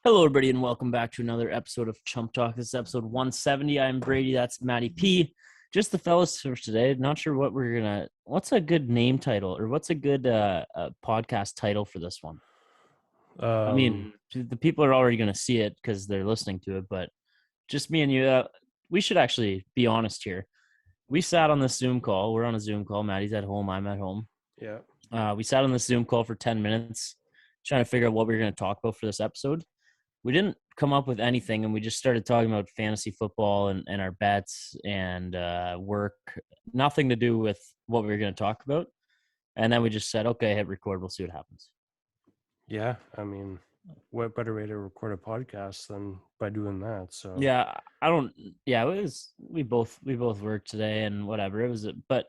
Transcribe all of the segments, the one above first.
Hello, everybody, and welcome back to another episode of Chump Talk. This is episode 170. I'm Brady. That's Matty P. Just the fellas for today. Not sure what's a good name title or what's a good podcast title for this one? I Um, mean, the people are already going to see it because they're listening to it, but just me and you, we should actually be honest here. We sat on this Zoom call. We're on a Zoom call. Maddie's at home. I'm at home. yeah. We sat on this Zoom call for 10 minutes trying to figure out what we were going to talk about for this episode. We didn't come up with anything, and we just started talking about fantasy football and our bets and work. Nothing to do with what we were going to talk about. And then we just said, okay, hit record. We'll see what happens. Yeah. I mean, what better way to record a podcast than by doing that? So, Yeah, I don't. Yeah, it was. We both worked today and whatever it was, but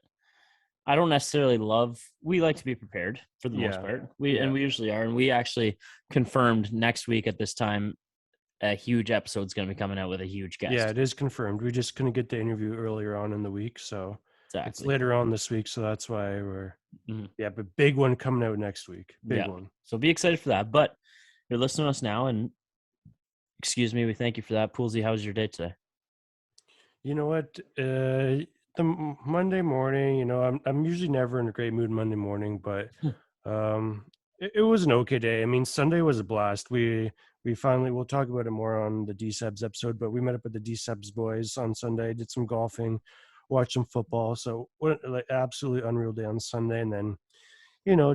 I don't necessarily love. We like to be prepared for the most yeah. part. Yeah. We usually are, and we actually confirmed next week at this time a huge episode's going to be coming out with a huge Yeah, guest. it is confirmed. We just couldn't get the interview earlier on in the week. So it's Exactly. later on this week. So that's why Mhm. but big one coming out next week. Big Yeah. one. So be excited for that. But you're listening to us now, and excuse me, we thank you for that. Poolsy, how was your day today? You know what? Monday morning, I'm usually never in a great mood Monday morning, but it was an okay day. I mean, Sunday was a blast. We finally we'll talk about it more on the D-Subs episode, but we met up with the D-Subs boys on Sunday, did some golfing, watched some football. So what like absolutely unreal day on Sunday, and then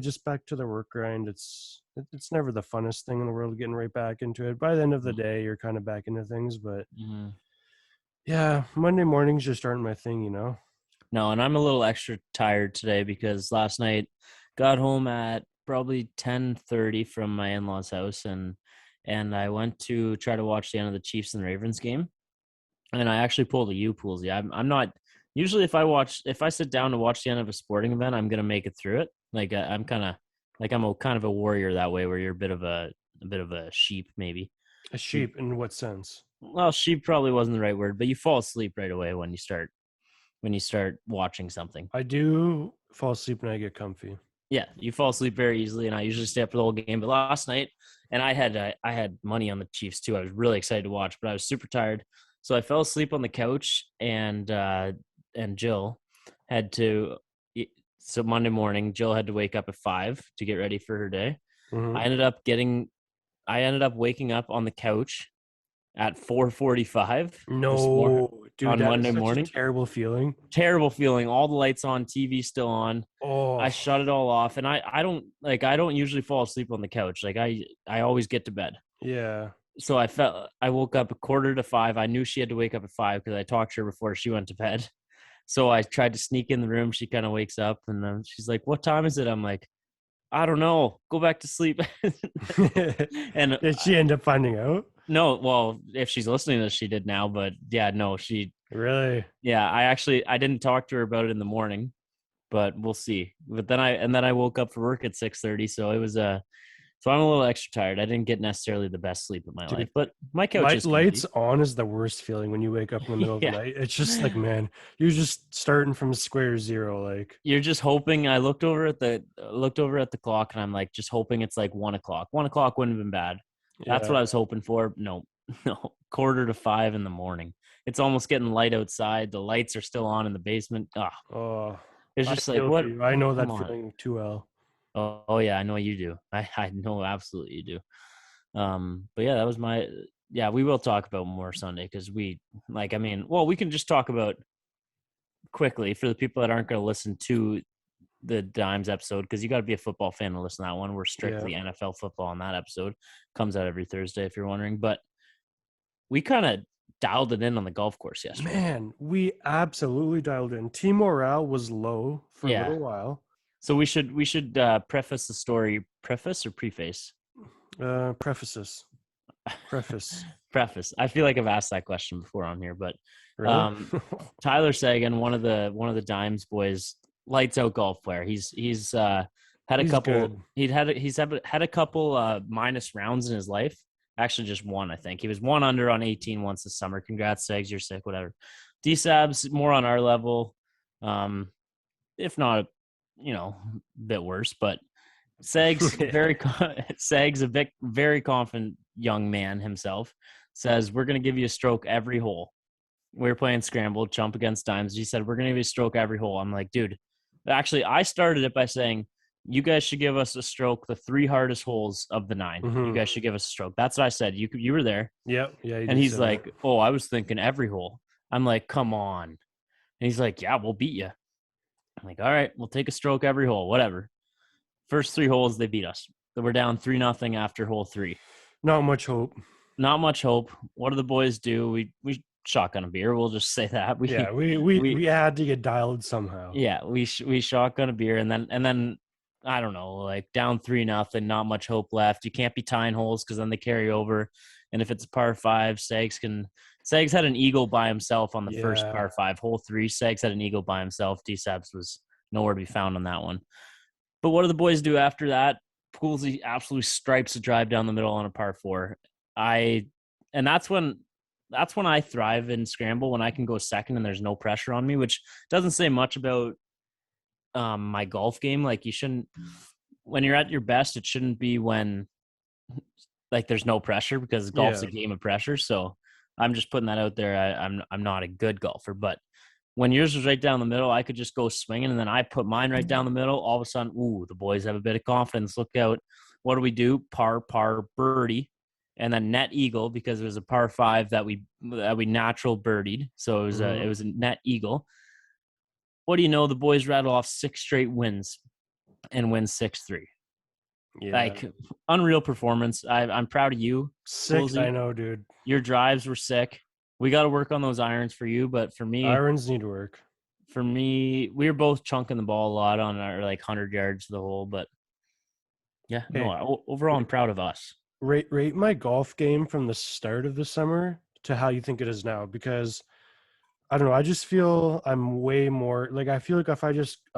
just back to the work grind. It's never the funnest thing in the world getting right back into it. By the end of the day, you're kind of back into things, but Mm-hmm. yeah, Monday mornings just aren't my thing. No, and I'm a little extra tired today because last night got home at probably 10:30 from my in-laws' house, and I went to try to watch the end of the Chiefs and Ravens game, and I actually pulled a U Poolsy. I'm not usually if I sit down to watch the end of a sporting event, I'm gonna make it through it. Like I'm kind of like I'm a kind of a warrior that way, where you're a bit of a sheep maybe. A You, sheep in what sense? well, sheep probably wasn't the right word, but you fall asleep right away when you start watching something. I do fall asleep when I get comfy. Yeah, you fall asleep very easily, and I usually stay up for the whole game. But last night, and I had money on the Chiefs too. I was really excited to watch, but I was super tired, so I fell asleep on the couch. And Jill had to. So Monday morning, Jill had to wake up at 5 to get ready for her day. Hmm. I ended up getting. I ended up waking up on the couch at 4:45 this morning No, dude, on that is Monday such a morning. terrible feeling. Terrible feeling. All the lights on, TV still on. I Oh, shut it all off, and I don't usually fall asleep on the couch. Like I always get to bed. yeah. So I woke up a quarter to 5. I knew she had to wake up at 5 because I talked to her before she went to bed. So I tried to sneak in the room. She kind of wakes up, and then she's like, "What time is it?" I'm like, "I don't know. Go back to sleep." And Did she end up finding out? no, well, if she's listening to this, she did now. But yeah, no, Really? yeah, I didn't talk to her about it in the morning, but we'll see. But then I woke up for work at 6:30, so it was so I'm a little extra tired. I didn't get necessarily the best sleep of my Dude, life, but my couch is lights comfy. on is the worst feeling when you wake up in the middle of the Yeah. night. It's just like, man, you're just starting from square zero. Like, You're just hoping. I looked over at the clock, and I'm like just hoping it's like 1 o'clock. 1 o'clock wouldn't have been bad. That's yeah. what I was hoping for. No, no, quarter to 5 in the morning. It's almost getting light outside. The lights are still on in the basement. Oh, It's I just like feel for what? you. I know Come that on. feeling too well. Oh yeah, I know you do. I know absolutely you do. But yeah, that was my yeah. We will talk about more Sunday because I mean, well, we can just talk about quickly for the people that aren't going to listen to the Dimes episode because you got to be a football fan to listen to that one. We're Yeah. strictly NFL football on that episode. Comes out every Thursday if you're wondering, but we kind of dialed it in on the golf course yesterday. Man, we absolutely dialed in. Team morale was low for a Yeah. little while. So we should preface the story. Preface or preface? Prefaces. Preface. Preface. I feel like I've asked that question before on here, but Really? um, Tyler Sagan, one of the Dimes boys, lights out golf player. He's had a He's couple. good. He's had a couple minus rounds in his life. Actually, just one. I think he was one under on 18 once this summer. Congrats, Sags. You're sick. Whatever. D-Sab's more on our level, if not, a bit worse. But Sags Yeah. Sags a bit very confident young man himself, says, "We're going to give you a stroke every hole." We were playing scramble, Chump against dimes. He said, "We're going to give you a stroke every hole." I'm like, dude, actually, I started it by saying, "You guys should give us a stroke the 3 hardest holes of the 9. You Mm-hmm. guys should give us a stroke." That's what I said. You were there. Yep. Yeah, you And did he's say that. like, "Oh, I was thinking every hole." I'm like, "Come on." And he's like, "Yeah, we'll beat you." I'm like, "All right, we'll take a stroke every hole, whatever." First 3 holes, they beat us. So we're down 3-0 after hole 3. Not much hope. Not much hope. What do the boys do? We shotgun a beer. We'll just say that Yeah, we we had to get dialed somehow. yeah we shotgun a beer, and then I don't know, like down 3-0, not much hope left. You can't be tying holes because then they carry over, and if it's a par 5, Sags had an eagle by himself on the first Yeah. par 5 hole 3. Sags had an eagle by himself. D-Sabs was nowhere to be found on that one. But what do the boys do after that? Poolsy absolutely stripes a drive down the middle on a par 4. I and that's when I thrive in scramble, when I can go second and there's no pressure on me, which doesn't say much about my golf game. Like, you shouldn't, when you're at your best, it shouldn't be when like there's no pressure, because golf's Yeah. a game of pressure. So I'm just putting that out there. I'm not a good golfer, but when yours was right down the middle, I could just go swinging, and then I put mine right down the middle. All of a sudden, ooh, the boys have a bit of confidence. Look out! What do we do? Par, birdie, and then net eagle, because it was a par 5 that we natural birdied. So Mm-hmm. it was a net eagle. What do you know? The boys rattle off 6 straight wins and win 6-3. Yeah. Like, unreal performance. I'm proud of you, Sick. I Woolsey. know, dude. Your drives were sick. We got to work on those irons for you, but Irons need work. we were both chunking the ball a lot on our like 100 yards to the hole. But yeah, Okay. no, overall, I'm proud of us. Rate my golf game from the start of the summer to how you think it is now, because I don't know, I just feel I'm way more like, I feel like if I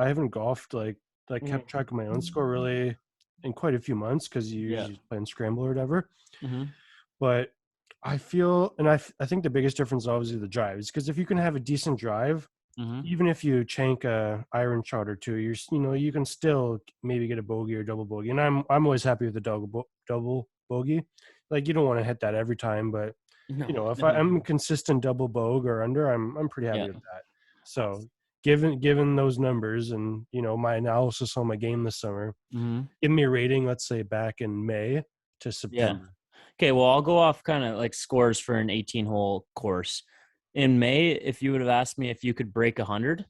haven't golfed like kept track of my own score really in quite a few months, because you Yeah. usually play in scramble or whatever. Mm-hmm. But I feel, and I think the biggest difference is obviously the drives, because if you can have a decent drive, Mm-hmm. even if you chank a iron shot or two, you can still maybe get a bogey or double bogey. And I'm always happy with the double bogey. Like, you don't want to hit that every time, but No, if no. I'm consistent double bogey or under, I'm pretty happy Yeah. with that. So given those numbers and my analysis on my game this summer, Mm-hmm. give me a rating, let's say back in May to Yeah. September. Okay. Well, I'll go off kind of like scores for an 18-hole course. In May, if you would have asked me if you could break 100,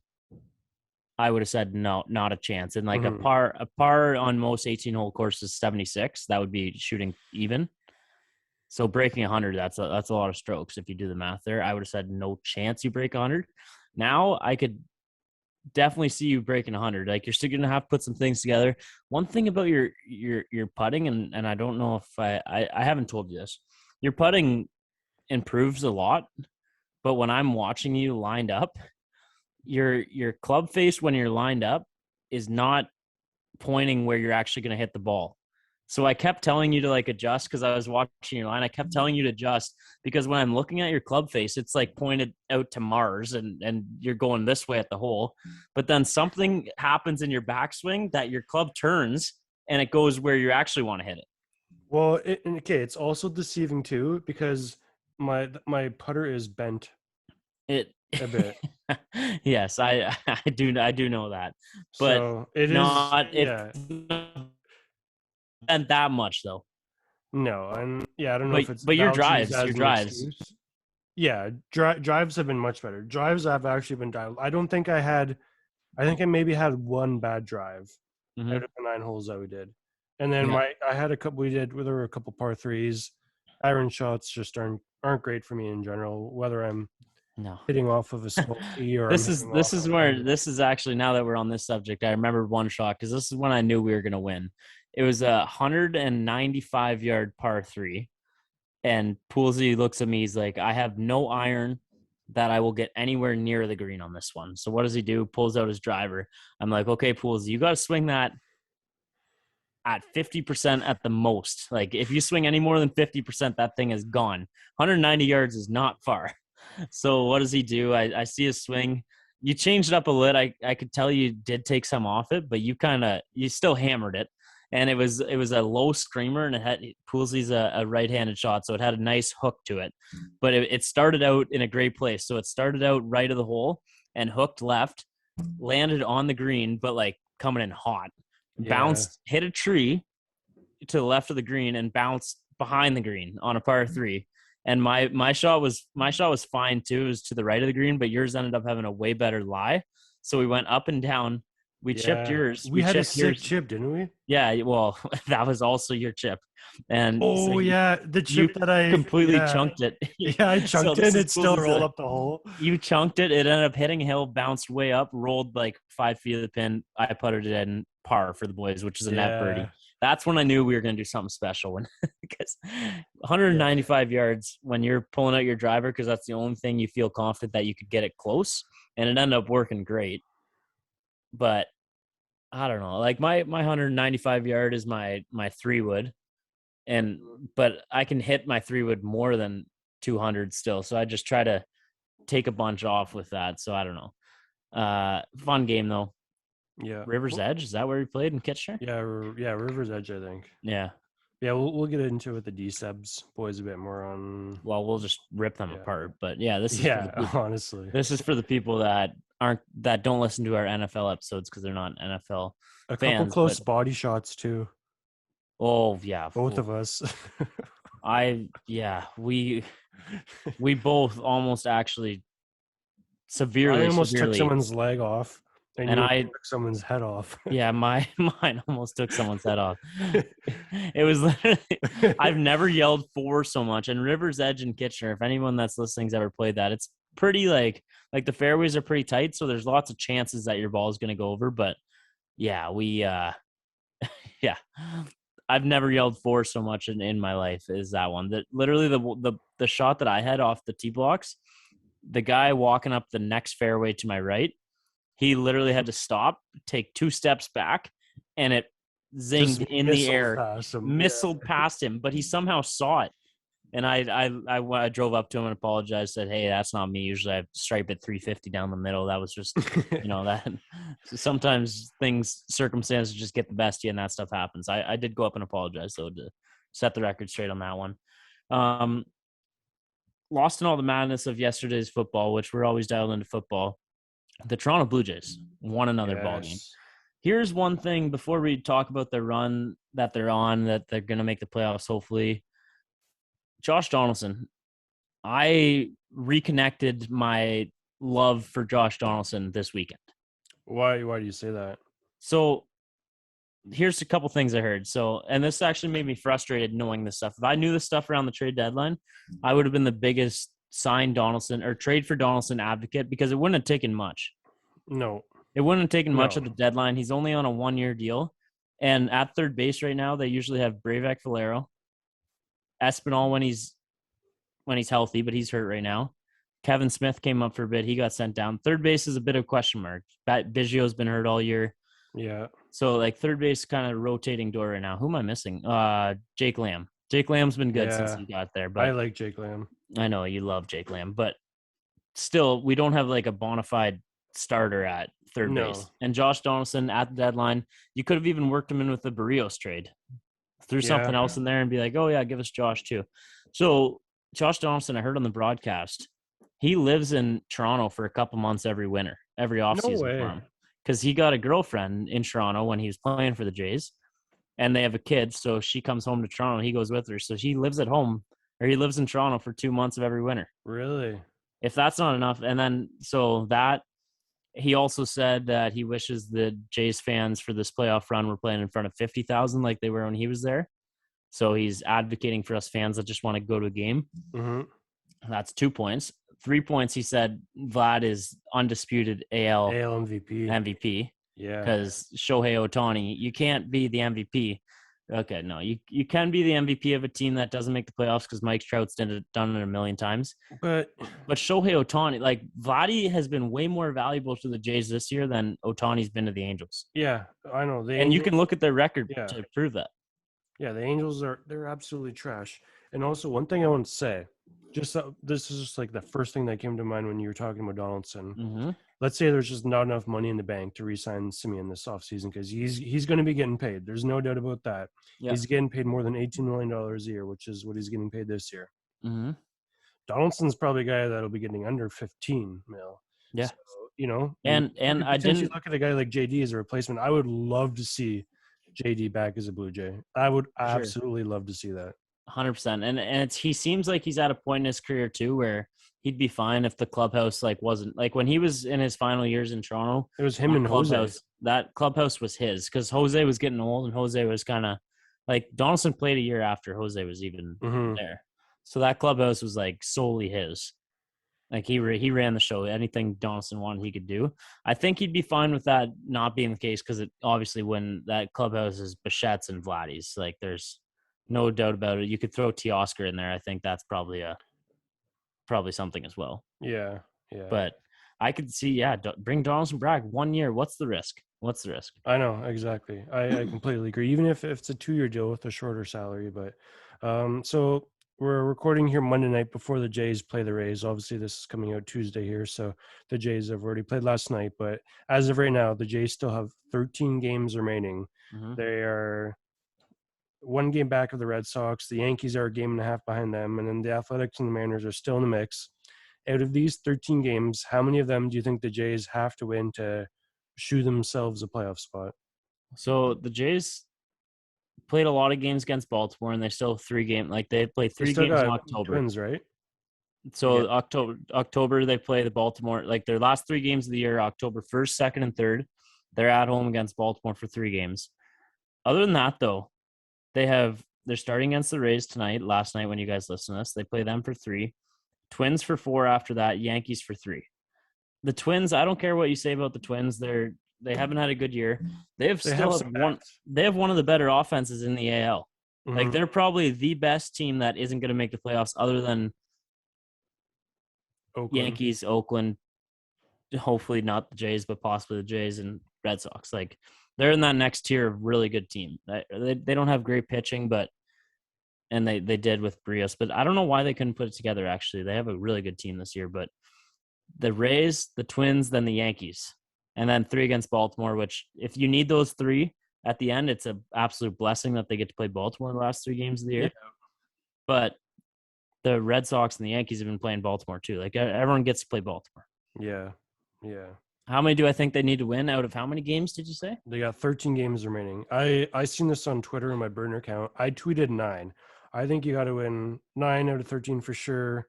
I would have said no, not a chance. And like Hmm. a par on most 18-hole courses 76. That would be shooting even. So breaking 100, that's a lot of strokes if you do the math there. I would have said no chance you break 100. Now I could definitely see you breaking 100. Like, you're still gonna have to put some things together. One thing about your putting, and I don't know if I haven't told you this, your putting improves a lot. But when I'm watching you lined up, your club face when you're lined up is not pointing where you're actually going to hit the ball. So I kept telling you to like adjust, because I was watching your line. I kept telling you to adjust, because when I'm looking at your club face, it's like pointed out to Mars, and you're going this way at the hole. But then something happens in your backswing that your club turns and it goes where you actually want to hit it. Well, okay, it's also deceiving too, because my putter is bent It a bit. yes, I do know that. But So it is, not it's yeah. not that much though. No, and yeah, I don't know But if it's but your valid to use drives, that your as an drives. excuse. Yeah, drives have been much better. Drives have actually been dialed. I don't think I think I maybe had one bad drive Mm-hmm. out of the 9 holes that we did. And then Yeah. I had a couple, there were a couple par threes. Iron shots just aren't great for me in general, whether I'm No. hitting off of a small tee or I'm This is hitting this off is of where angle. this is actually, now that we're on this subject, I remember one shot, because this is when I knew we were gonna win. It was a 195-yard par 3, and Poolsy looks at me. He's like, "I have no iron that I will get anywhere near the green on this one." So what does he do? Pulls out his driver. I'm like, "Okay, Poolsy, you got to swing that at 50% at the most. Like, if you swing any more than 50%, that thing is gone. 190 yards is not far." So what does he do? I see his swing. You changed it up a lit. I could tell you did take some off it, but you still hammered it. and it was a low screamer, and it had Poolsey's a right-handed shot, so it had a nice hook to it. But it started out in a great place. So it started out right of the hole and hooked left, landed on the green, but like coming in hot. Yeah. Bounced, hit a tree to the left of the green, and bounced behind the green on a par three. And my shot was fine too. It was to the right of the green, but yours ended up having a way better lie. So we went up and down. We chipped Yeah. yours. We We had a chipped sick yours. chip, didn't we? Yeah, well, that was also your chip, and so Oh yeah, the you chip that I completely yeah. chunked it. Yeah, I So chunked it this and is it cool. still rolled up the hole. You chunked it. It ended up hitting a hill, bounced way up, rolled like 5 feet of the pin. I putted it in par for the boys, which is a net birdie. Yeah. That's when I knew we were going to do something special. When because Yeah. 195 yards when you're pulling out your driver, because that's the only thing you feel confident that you could get it close, and it ended up working great. But I don't know. Like my 195 yard is my 3 wood, and but I can hit my 3 wood more than 200 still. So I just try to take a bunch off with that. So I don't know. Fun game though. Yeah. River's Well, Edge, is that where you played in Kitchener? yeah, yeah, River's Edge, I think. Yeah. Yeah, we'll get into it with the D-Subs boys a bit more on. Well, we'll just rip them Yeah. apart. But yeah, this is for the Yeah, people. honestly. This is for the people that don't listen to our NFL episodes because they're not NFL A couple fans. But close body shots too. oh yeah, Both of us. we both almost actually I severely, almost took severely, someone's leg off, and and you I took someone's head off. yeah, mine almost took someone's head off. It was literally, I've never yelled for so much. And River's Edge in Kitchener, if anyone that's listening's ever played that, it's pretty like the fairways are pretty tight, so there's lots of chances that your ball is going to go over. But yeah, we yeah, I've never yelled for so much in my life is that one. That literally the shot that I had off the tee blocks, the guy walking up the next fairway to my right, he literally had to stop, take 2 steps back, and it Just zinged in the missile air, past him. missiled past him, but he somehow saw it. And I drove up to him and apologized, said, "Hey, that's not me. Usually I stripe it 350 down the middle. That was just, that sometimes circumstances just get the best of you and that stuff happens." I did go up and apologize, though, to set the record straight on that one. Lost in all the madness of yesterday's football, which we're always dialed into football. The Toronto Blue Jays won another ball game. Yes. Here's one thing before we talk about the run that they're on, that they're going to make the playoffs, hopefully. Josh Donaldson, I reconnected my love for Josh Donaldson this weekend. Why do you say that? So here's a couple things I heard. So, and this actually made me frustrated knowing this stuff. If I knew this stuff around the trade deadline, I would have been the biggest sign Donaldson or trade for Donaldson advocate, because it wouldn't have taken much. No. It wouldn't have taken much No. at the deadline. He's only on a 1-year deal. And at third base right now, they usually have Breivik, Valero, Espinal when he's healthy, but he's hurt right now. Kevin Smith came up for a bit. He got sent down. Third base is a bit of a question mark. Biggio's been hurt all year. Yeah. So like third base kind of rotating door right now. Who am I missing? Jake Lamb. Jake Lamb's been good since he got there, but I like Jake Lamb. I know you love Jake Lamb, but still we don't have like a bona fide starter at third base. And Josh Donaldson at the deadline, you could have even worked him in with the Barrios trade. Threw something else in there and be like, oh yeah, give us Josh too. So Josh Donaldson, I heard on the broadcast, he lives in Toronto for a couple months every winter, every offseason for him. Because he got a girlfriend in Toronto when he was playing for the Jays, and they have a kid. So she comes home to Toronto. He goes with her. So he lives at home, or he lives in Toronto for 2 months of every winter. Really? If that's not enough. And then, so that, he also said that he wishes the Jays fans for this playoff run were playing in front of 50,000 like they were when he was there. So he's advocating for us fans that just want to go to a game. Mm-hmm. That's 2 points. 3 points, he said Vlad is undisputed AL MVP. Yeah. Because Shohei Ohtani, you can't be the MVP. Okay, no, you can be the MVP of a team that doesn't make the playoffs because Mike Trout's done it a million times. But Shohei Ohtani, like Vladdy has been way more valuable to the Jays this year than Ohtani's been to the Angels. Yeah, I know. You can look at their record to prove that. Yeah, the Angels they're absolutely trash. And also, one thing I want to say, This is just like the first thing that came to mind when you were talking about Donaldson. Mm-hmm. Let's say there's just not enough money in the bank to re-sign Simeon this offseason because he's going to be getting paid. There's no doubt about that. Yeah. He's getting paid more than $18 million a year, which is what he's getting paid this year. Mm-hmm. Donaldson's probably a guy that'll be getting under 15 mil. Yeah. So, you And could I potentially didn't look at a guy like JD as a replacement. I would love to see JD back as a Blue Jay. I would for sure. absolutely love to see that. 100%. And he seems like he's at a point in his career too where he'd be fine if the clubhouse like wasn't like when he was in his final years in Toronto. It was him and Jose. That clubhouse was his because Jose was getting old and Jose was kind of like Donaldson played a year after Jose was even Mm-hmm. there, so that clubhouse was like solely his. Like he ran the show. Anything Donaldson wanted, he could do. I think he'd be fine with that not being the case because it obviously when that clubhouse is Bichette's and Vladdy's, like there's no doubt about it. You could throw Teoscar in there. I think that's probably something as well. Yeah, yeah. But I could see, bring Donaldson Bragg 1 year. What's the risk? What's the risk? I know exactly. I completely agree. Even if it's a 2-year deal with a shorter salary, but so we're recording here Monday night before the Jays play the Rays. Obviously, this is coming out Tuesday here, so the Jays have already played last night. But as of right now, the Jays still have 13 games remaining. Mm-hmm. They are 1 game back of the Red Sox. The Yankees are a game and a half behind them, and then the Athletics and the Mariners are still in the mix. Out of these 13 games, how many of them do you think the Jays have to win to shoe themselves a playoff spot? So the Jays played a lot of games against Baltimore, and they still have 3 games. Like they played They three still games in got October. Twins, right? Yeah. So October they play the Baltimore. Like their last 3 games of the year, October 1st, 2nd, and 3rd. They're at home against Baltimore for 3 games. Other than that, though, they're starting against the Rays tonight. Last night when you guys listen to this, they play them for 3. Twins for 4 after that. Yankees for 3. The Twins, I don't care what you say about the Twins. They haven't had a good year. They have They still have have some one. bats. They have one of the better offenses in the AL. Like Mm-hmm. they're probably the best team that isn't going to make the playoffs, other than Oakland. Yankees, Oakland, hopefully not the Jays, but possibly the Jays and Red Sox. Like they're in that next tier of really good team. They don't have great pitching, but and they did with Brios, but I don't know why they couldn't put it together. Actually, they have a really good team this year, but the Rays, the Twins, then the Yankees, and then 3 against Baltimore. Which if you need those 3 at the end, it's an absolute blessing that they get to play Baltimore the last 3 games of the year. Yeah. But the Red Sox and the Yankees have been playing Baltimore too. Like everyone gets to play Baltimore. Yeah. Yeah. How many do I think they need to win out of how many games did you say? They got 13 games remaining. I seen this on Twitter in my burner account. I tweeted 9. I think you got to win 9 out of 13 for sure.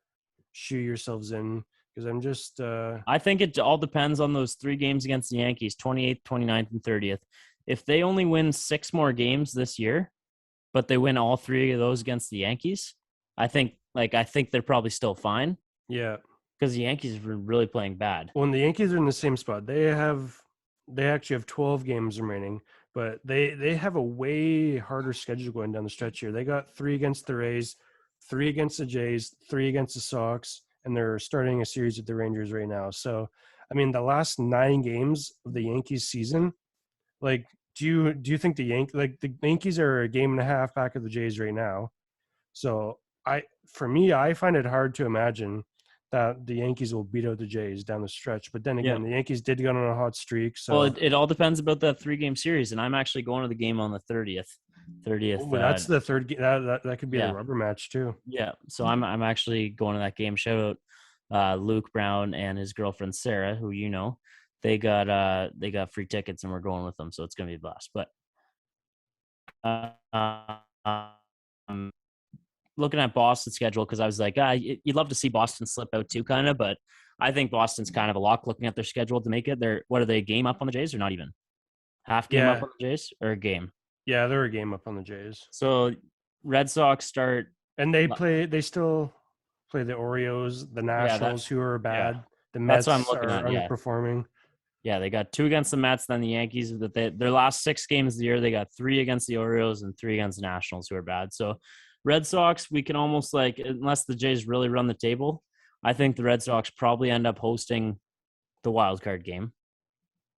Shoe yourselves in because I'm just I think it all depends on those 3 games against the Yankees, 28th, 29th, and 30th. If they only win 6 more games this year, but they win all 3 of those against the Yankees, I think they're probably still fine yeah. because the Yankees were really playing bad. When the Yankees are in the same spot, they actually have 12 games remaining, but they have a way harder schedule going down the stretch here. They got 3 against the Rays, 3 against the Jays, 3 against the Sox, and they're starting a series with the Rangers right now. So, I mean, the last 9 games of the Yankees season, like, do you think the Yankees are a game and a half back of the Jays right now? So I find it hard to imagine that the Yankees will beat out the Jays down the stretch. But then Yeah. again, the Yankees did go on a hot streak. Well, So it all depends about that 3-game series, and I'm actually going to the game on the 30th. 30th. that's the third game. That could be the Yeah. rubber match too. Yeah. So I'm actually going to that game. Shout out Luke Brown and his girlfriend Sarah, who you know. They got free tickets and we're going with them, so it's gonna be a blast. But um, looking at Boston's schedule because I was like, you'd love to see Boston slip out too, kind of, but I think Boston's kind of a lock looking at their schedule to make it. What are they, a game up on the Jays or not even? Half game up Yeah, on the Jays or a game? yeah, they're a game up on the Jays, So Red Sox start. and they still play the Orioles, the Yeah, Nationals, who are yeah, bad. The that's what I'm Mets looking are at. Yeah. underperforming. Yeah, they got 2 against the Mets, then the Yankees. Their last 6 games of the year, they got 3 against the Orioles and 3 against the Nationals, who are bad. So, Red Sox, we can almost unless the Jays really run the table, I think the Red Sox probably end up hosting the wild card game,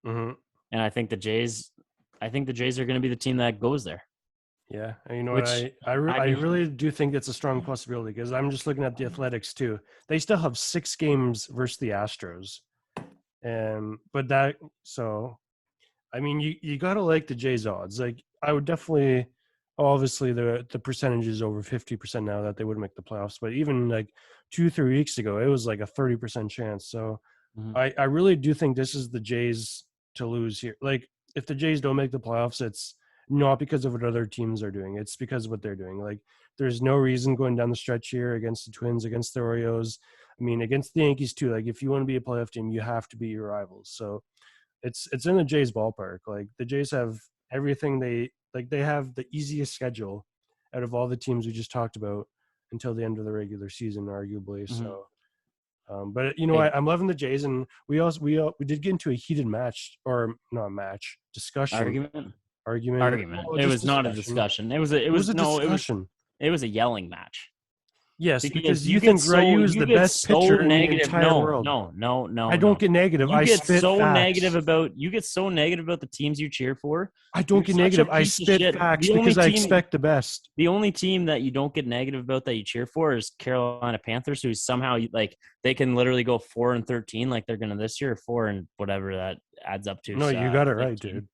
Mm-hmm. and I think the Jays are going to be the team that goes there. Yeah, and you know what? which I mean, really do think it's a strong possibility because I'm just looking at the Athletics too. They still have 6 games versus the Astros, and but that so I mean you gotta like the Jays odds. Like I would definitely, obviously the percentage is over 50% now that they would make the playoffs, but even like 2-3 weeks ago it was like a 30% chance. So mhm, I really do think this is the Jays to lose here. Like if the Jays don't make the playoffs, it's not because of what other teams are doing. It's because of what they're doing. Like there's no reason going down the stretch here against the Twins, against the Orioles. I mean, against the Yankees too. Like if you want to be a playoff team, you have to beat your rivals. So it's in the Jays ballpark. Like the Jays have everything they have the easiest schedule out of all the teams we just talked about until the end of the regular season, arguably. mhm. So but you know, Hey, I'm loving the Jays, and we did get into a heated match, or not match discussion, argument, argument, argument. well, It just was not a discussion. discussion. It was a It discussion. was a yelling match. Yes, Because because you think Ryu is you the get best so pitcher in the negative. entire No, world. no, no, I no, don't no. get negative. I spit facts. You get so negative about the teams you cheer for. I You're don't get such a negative. I piece of spit shit. facts because I expect the best. The only team that you don't get negative about that you cheer for is Carolina Panthers, who somehow like they can literally go 4-13 like they're gonna this year, 4 and whatever that adds up to. No, you got it right, 15.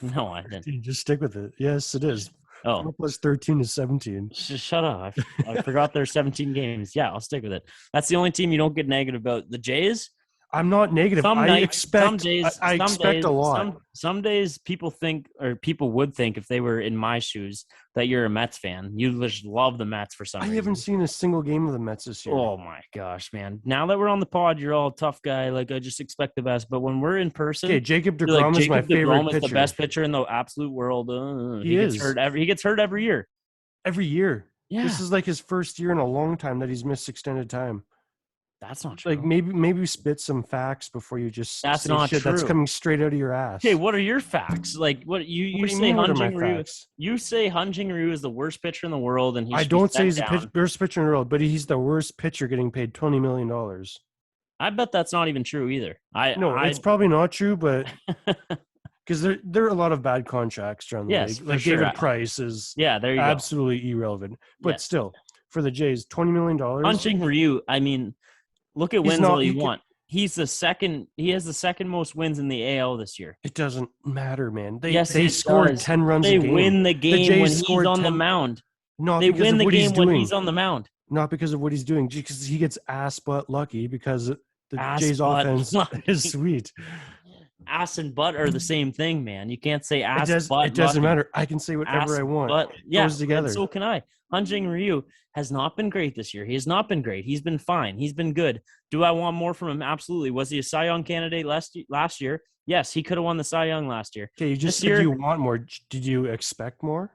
dude. No, I didn't. 13. Just stick with it. Yes, it is. Oh, 4 plus 13 is 17. just shut up. I forgot there's 17 games. Yeah, I'll stick with it. That's the only team you don't get negative about. The Jays, I'm not negative. some I nights, expect I expect a lot. some days people think or people would think if they were in my shoes that you're a Mets fan. You just love the Mets for some I reason. haven't seen a single game of the Mets this year. Oh my gosh, man. Now that we're on the pod, you're all tough guy. Like I just expect the best. But when we're in person, Okay, Jacob you're like DeGrom is my Jacob favorite DeGrom is pitcher. the best pitcher in the absolute world. He is. He gets hurt every year. Every year. Yeah. This is like his first year in a long time that he's missed extended time. That's not true. Like maybe spit some facts before you just That's say not shit true. that's coming straight out of your ass. Okay, what are your facts? Like what you say Hunjing Ryu? You say Hunjing Ryu is the worst pitcher in the world, and I don't say he's the worst pitcher in the world, but he's the worst pitcher getting paid $20 million. I bet that's not even true either. It's probably not true, but because there are a lot of bad contracts around the league. Like David Price is there you absolutely irrelevant. But still, for the Jays, $20 million. Hunjing Ryu, I mean, look at wins all you want. He has the second most wins in the AL this year. It doesn't matter, man. They scored 10 runs a game. They win the game when he's on the mound. They win the game when he's on the mound. Not because of what he's doing, because he gets ass butt lucky because the Jays offense is sweet. Ass and butt are the same thing, man. You can't say ass butt. It doesn't matter. I can say whatever I want. But goes together. So can I. Hunjing Ryu has not been great this year. He has not been great. He's been fine. He's been good. Do I want more from him? Absolutely. Was he a Cy Young candidate last year? Yes, he could have won the Cy Young last year. Okay, you just said you want more. Did you expect more?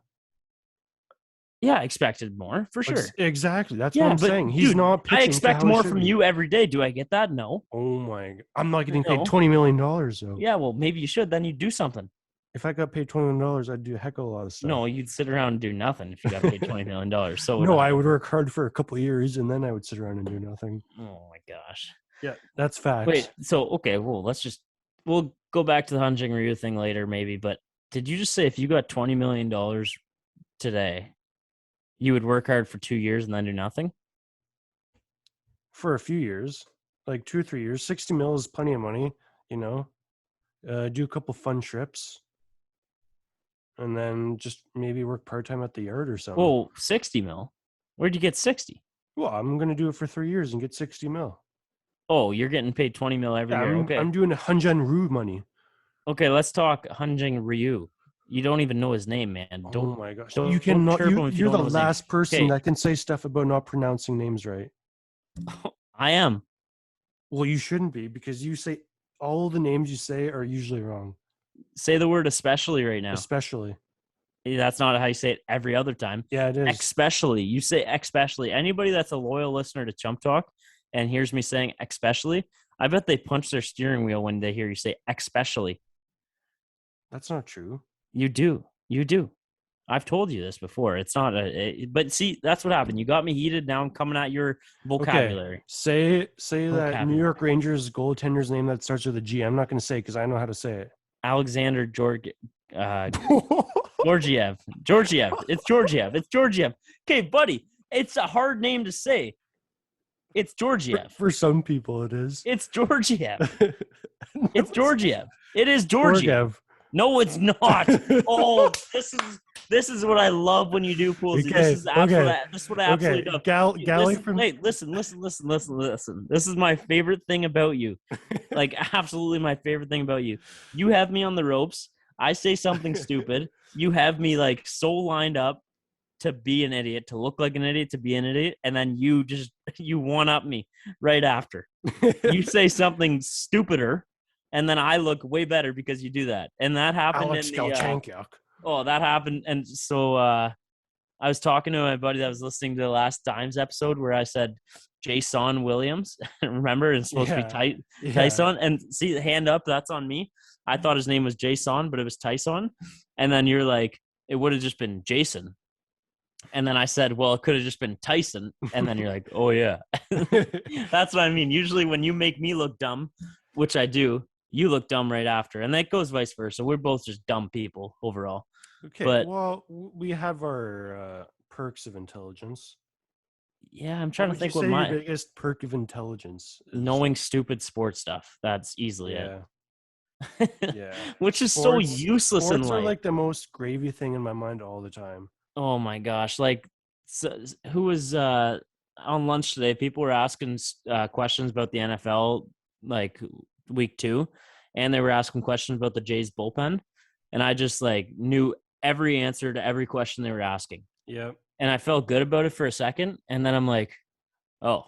Yeah, I expected more for sure. Exactly. That's what I'm saying. He's not pitching. I expect more from you every day. Do I get that? No. Oh my God. I'm not getting paid $20 million though. Yeah, well, maybe you should. Then you do something. If I got paid $20 million, I'd do a heck of a lot of stuff. No, you'd sit around and do nothing if you got paid $20 million. So no, I would work hard for a couple of years and then I would sit around and do nothing. Oh my gosh. Yeah, that's facts. Wait, so okay, well, we'll go back to the Hunjing Ryu thing later, maybe. But did you just say if you got $20 million today, you would work hard for 2 years and then do nothing? For a few years, like 2 or 3 years. 60 mil is plenty of money, you know. Do a couple fun trips. And then just maybe work part-time at the yard or something. Whoa, 60 mil? Where'd you get 60? Well, I'm going to do it for 3 years and get 60 mil. Oh, you're getting paid 20 mil every year. Okay. I'm doing Hunjing Ryu money. Okay, let's talk Hunjing Ryu. You don't even know his name, man. Oh my gosh. You cannot. You're the last person that can say stuff about not pronouncing names right. I am. Well, you shouldn't be, because you say all the names you say are usually wrong. Say the word especially right now. Especially. That's not how you say it every other time. Yeah, it is. Especially. You say especially. Anybody that's a loyal listener to Chump Talk and hears me saying especially, I bet they punch their steering wheel when they hear you say especially. That's not true. You do. You do. I've told you this before. It's not but see, that's what happened. You got me heated. Now I'm coming at your vocabulary. Okay. Say that New York Rangers goaltender's name that starts with a G. I'm not going to say because I know how to say it. Alexander Georg. Georgiev. Georgiev. It's Georgiev. It's Georgiev. Okay, buddy. It's a hard name to say. It's Georgiev. For some people, it is. It's Georgiev. No, It's Georgiev. It is Georgiev. Georgiev. No, it's not. Oh, this is what I love when you do, Poolsy. Okay, This is what I absolutely love. Galley Listen, from wait, listen. This is my favorite thing about you. Like, absolutely my favorite thing about you. You have me on the ropes. I say something stupid. You have me like so lined up to be an idiot, to look like an idiot, to be an idiot, and then you one up me right after. You say something stupider, and then I look way better because you do that. And that happened Alex in the Galchenyuk. that happened. And so I was talking to my buddy that was listening to the last Dimes episode where I said Jason Williams. Remember, it's supposed to be Tyson. And see, the hand up, that's on me. I thought his name was Jason, but it was Tyson. And then you're like, it would have just been Jason. And then I said, well, it could have just been Tyson. And then you're like, oh, yeah. That's what I mean. Usually when you make me look dumb, which I do, you look dumb right after. And that goes vice versa. We're both just dumb people overall. Okay, but, well, we have our perks of intelligence. Yeah, I'm trying to think what your biggest perk of intelligence is. Knowing stupid sports stuff. That's easily it. Yeah. Which is sports, so useless in life. Sports are like the most gravy thing in my mind all the time. Oh my gosh! Like, who was on lunch today? People were asking questions about the NFL, like week 2, and they were asking questions about the Jays bullpen, and I just like knew every answer to every question they were asking. Yeah. And I felt good about it for a second, and then I'm like, oh,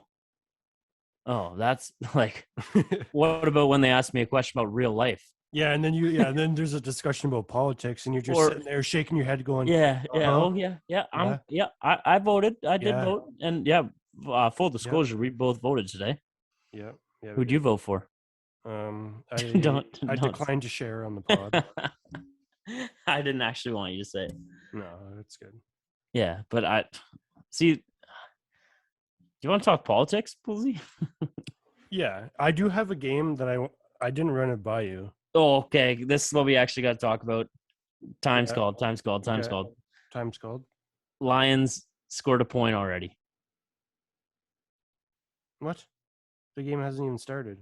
that's like, what about when they asked me a question about real life? Yeah, and then there's a discussion about politics, and you're just sitting there shaking your head, going, I voted, I did vote, and full disclosure, we both voted today. Yeah. Who'd you vote for? I declined to share on the pod. I didn't actually want you to say it. No, that's good. Yeah, but I see. Do you want to talk politics, Pullsy? Yeah, I do have a game that I didn't run it by you. Oh, okay. This is what we actually got to talk about. Time's called. Lions scored a point already. What? The game hasn't even started.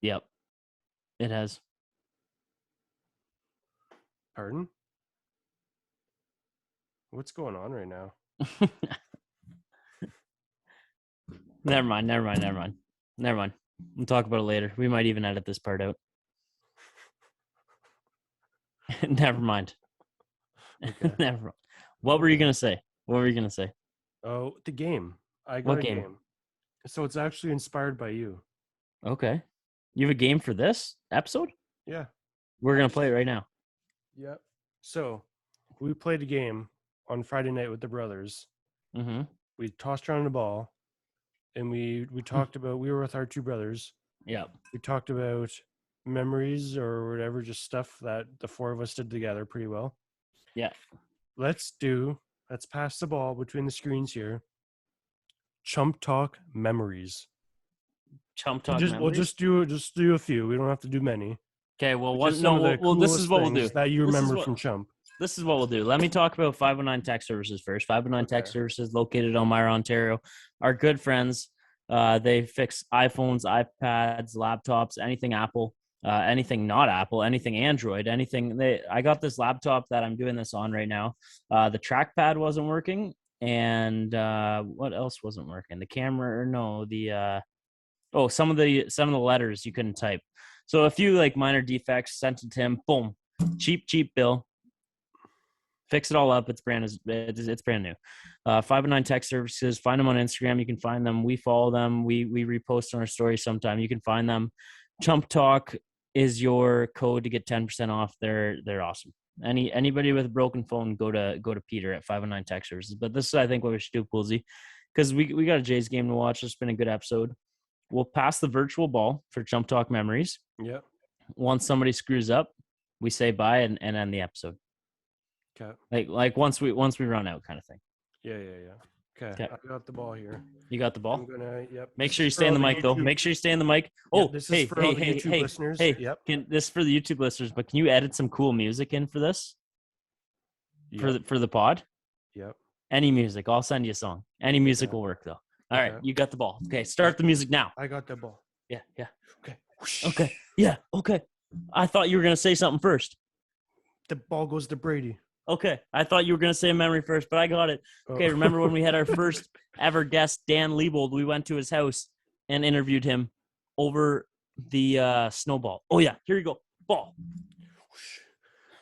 Yep. It has. Pardon? What's going on right now? Never mind. We'll talk about it later. We might even edit this part out. Never mind. Okay. Never mind. What were you going to say? Oh, the game. I got a game. So it's actually inspired by you. Okay. You have a game for this episode? Yeah. We're going to play it right now. Yep. So we played a game on Friday night with the brothers. Mm-hmm. We tossed around the ball, and we talked about, we were with our 2 brothers. Yeah. We talked about memories or whatever, just stuff that the 4 of us did together pretty well. Yeah. Let's pass the ball between the screens here. Chump Talk memories. Chump Talk memories? We'll just do a few. We don't have to do many. Okay, well, this is what we'll do. That you remember from Chump. This is what we'll do. Let me talk about 509 Tech Services first. 509 Tech Services, located in Elmira, Ontario. Our good friends, they fix iPhones, iPads, laptops, anything Apple, anything not Apple, anything Android, anything. I got this laptop that I'm doing this on right now. The trackpad wasn't working, and what else wasn't working? The camera, some of the letters you couldn't type. So a few like minor defects, sent it to him. Boom, cheap bill. Fix it all up. It's brand new. 509 Tech Services. Find them on Instagram. You can find them. We follow them. We repost on our stories sometime. You can find them. Chump Talk is your code to get 10% off. They're awesome. Anybody with a broken phone, go to Peter at 509 Tech Services. But this is, I think, what we should do, Poolsy, because we got a Jays game to watch. It's been a good episode. We'll pass the virtual ball for Chump Talk memories. Yeah. Once somebody screws up, we say bye and end the episode. Okay. Like once we run out, kind of thing. Yeah. Okay, I got the ball here. You got the ball? I'm gonna. Yep. Make This sure is you for stay in all the the mic, though. YouTube. Make sure you stay in the mic. Yeah, Oh, this is hey, for hey, all the hey, YouTube hey, listeners. hey. Yep. This is for the YouTube listeners, but can you edit some cool music in for this? Yep. For the pod? Yep. Any music. I'll send you a song. Any music will work, though. All right, you got the ball. Okay, start the music now. I got the ball. Yeah. Okay. Okay. Yeah. Okay. I thought you were gonna say something first. The ball goes to Brady. Okay. I thought you were gonna say a memory first, but I got it. Okay. Remember when we had our first ever guest, Dan Liebold? We went to his house and interviewed him over the snowball. Oh yeah. Here you go. Ball.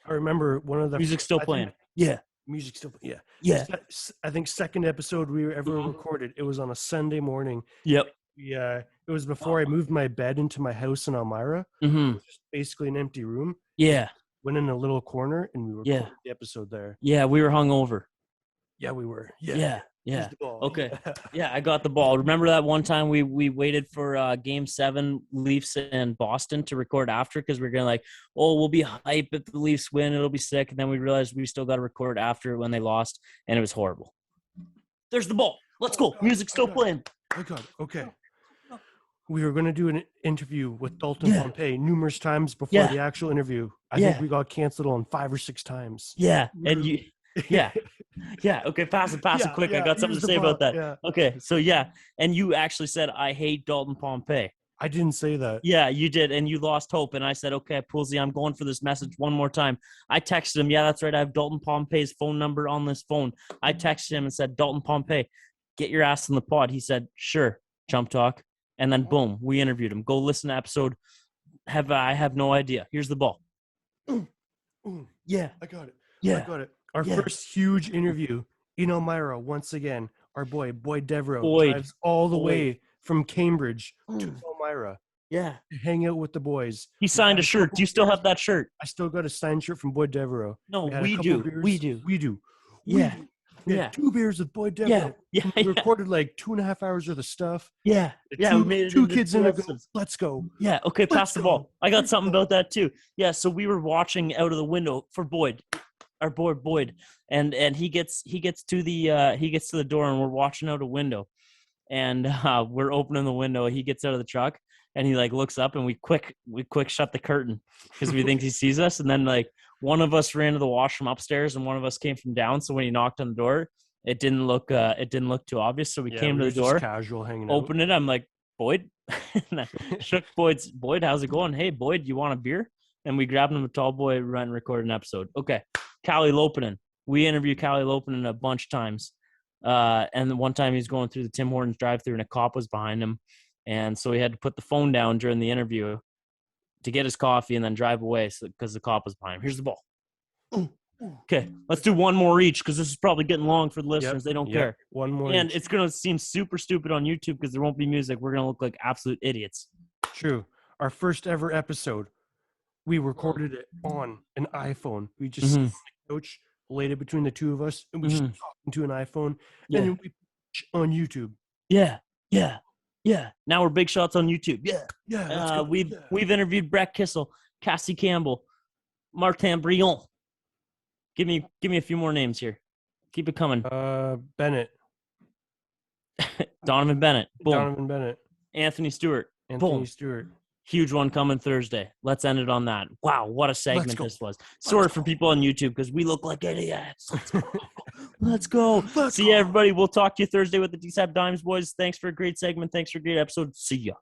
I remember one of the Music still playing. Yeah. Music still. Yeah. Yeah. I think second episode we ever recorded. It was on a Sunday morning. Yep. Yeah. It was before I moved my bed into my house in Elmira. Mm-hmm. It was just basically an empty room. Yeah. Went in a little corner and we recorded the episode there. Yeah. We were hungover. Yeah, we were. Yeah. Here's the ball. Okay. Yeah, I got the ball. Remember that one time we waited for Game 7 Leafs in Boston to record after because we're gonna we'll be hype if the Leafs win, it'll be sick, and then we realized we still got to record after when they lost, and it was horrible. There's the ball. Let's go. Music's still playing. I got it. Okay. We were going to do an interview with Dalton Pompey numerous times before the actual interview. I think we got canceled on 5 or 6 times. Yeah, and you. Yeah. Okay, pass it quick. I got something to say about that. Yeah. Okay, so and you actually said I hate Dalton Pompey. I didn't say that. Yeah, you did, and you lost hope. And I said, okay, Poolsy, I'm going for this message one more time. I texted him, yeah, that's right. I have Dalton Pompey's phone number on this phone. I texted him and said, Dalton Pompey, get your ass in the pod. He said, sure, Chump Talk. And then boom, we interviewed him. Go listen to episode. I have no idea. Here's the ball. Yeah, I got it. Yeah, I got it. Our first huge interview in Elmira, once again, our boy, Boyd Devereaux, drives all the way from Cambridge to Elmira Yeah. to hang out with the boys. He signed a shirt. Do you still have that shirt? I still got a signed shirt from Boyd Devereaux. No, We do. Yeah. We had 2 beers with Boyd Devereaux. Yeah. We recorded like 2.5 hours worth of stuff. Yeah. We made it 2 kids in it. Let's go. Yeah. Okay. Pass the ball. I got something about that too. Yeah. So we were watching out of the window for Boyd, our boy Boyd, and he gets to the door, and we're watching out a window, and we're opening the window. He gets out of the truck and he looks up, and we quick shut the curtain because we think he sees us, and then one of us ran to the washroom upstairs and one of us came from down. So when he knocked on the door, it didn't look too obvious. So we came to the door, casual hanging opened it. I'm like, Boyd, and I shook Boyd, how's it going? Hey, Boyd, you want a beer? And we grabbed him a tall boy, run and recorded an episode. Okay. Callie Lopinen. We interviewed Callie Lopinen a bunch of times. And then one time he was going through the Tim Hortons drive-thru and a cop was behind him. And so he had to put the phone down during the interview to get his coffee and then drive away because the cop was behind him. Here's the ball. Okay, let's do one more each because this is probably getting long for the listeners. They don't care. One more. And it's going to seem super stupid on YouTube because there won't be music. We're going to look like absolute idiots. True. Our first ever episode, we recorded it on an iPhone. We just sat on the couch, laid it between the two of us, and we just talked into an iPhone. And then we on YouTube. Yeah. Now we're big shots on YouTube. Yeah. We've interviewed Brett Kissel, Cassie Campbell, Martin Brion. Give me a few more names here. Keep it coming. Bennett. Donovan Bennett. Boom. Donovan Bennett. Anthony Stewart. Anthony Stewart. Huge one coming Thursday. Let's end it on that. Wow, what a segment this was. Sorry for people on YouTube because we look like idiots. Let's go. See you, everybody. We'll talk to you Thursday with the DSAP Dimes boys. Thanks for a great segment. Thanks for a great episode. See ya.